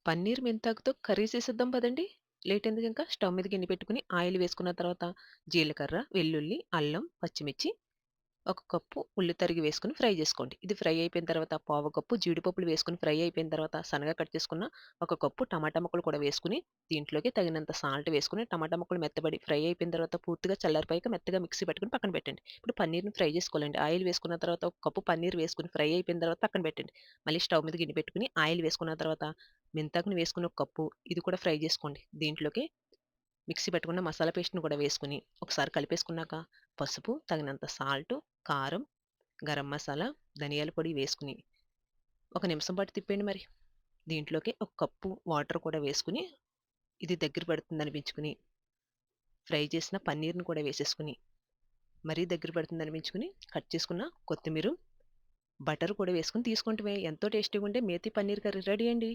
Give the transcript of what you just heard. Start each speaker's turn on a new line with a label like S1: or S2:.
S1: Paneer మెంతాకుతో curry చేసేద్దాం పదండి. Late ఎందుకింకా? Stove మీద గిన్నె పెట్టుకొని ఆయిల్ వేసుకున్న తర్వాత జీలకర్ర, వెల్లుల్లి, అల్లం, పచ్చిమిర్చి, ఒక కప్పు ఉల్లి తరిగి వేసుకొని ఫ్రై చేసుకోండి. ఇది ఫ్రై అయిపోయిన తర్వాత పావు కప్పు జీడిపప్పులు వేసుకొని ఫ్రై అయిపోయిన తర్వాత సన్నగా కట్ చేసుకున్న ఒక కప్పు టమాటా ముక్కలు కూడా వేసుకొని దీంట్లోకి తగినంత సాల్ట్ వేసుకొని టమాటా ముక్కలు మెత్తబడి ఫ్రై అయిపోయిన తర్వాత పూర్తిగా చల్లారిపోయాక మెత్తగా మిక్సీ పట్టుకొని పక్కన పెట్టండి. ఇప్పుడు పన్నీర్‌ని ఫ్రై చేసుకోవాలండి. ఆయిల్ వేసుకున్న తర్వాత ఒక కప్పు పన్నీర్ వేసుకొని ఫ్రై అయిపోయిన తర్వాత పక్కన పెట్టండి. మళ్ళీ స్టవ్ మీద గిన్నె పెట్టుకొని ఆయిల్ వేసుకున్న తర్వాత మెంతాకుని వేసుకొని ఒక కప్పు ఇది కూడా ఫ్రై చేసుకోండి. దీంట్లోకి మిక్సీ పట్టుకున్న మసాలా పేస్ట్‌ని కూడా వేసుకొని, ఒకసారి కలిపేసుకున్నాక పసుపు, తగినంత సాల్టు, కారం, గరం మసాలా, ధనియాల పొడి వేసుకొని, ఒక నిమిషం పాటు తిప్పేయండి మరి. దీంట్లోకి ఒక కప్పు వాటర్ కూడా వేసుకొని, ఇది దగ్గర పడుతుందనిపించుకొని, ఫ్రై చేసిన పన్నీర్‌ని కూడా వేసేసుకొని, మరీ దగ్గర పడుతుందనిపించుకొని, కట్ చేసుకున్న కొత్తిమీర, బటర్ కూడా వేసుకొని తీసుకుంటమే ఎంతో టేస్టీగా ఉండే మేతి పన్నీర్ కర్రీ రెడీ అండి.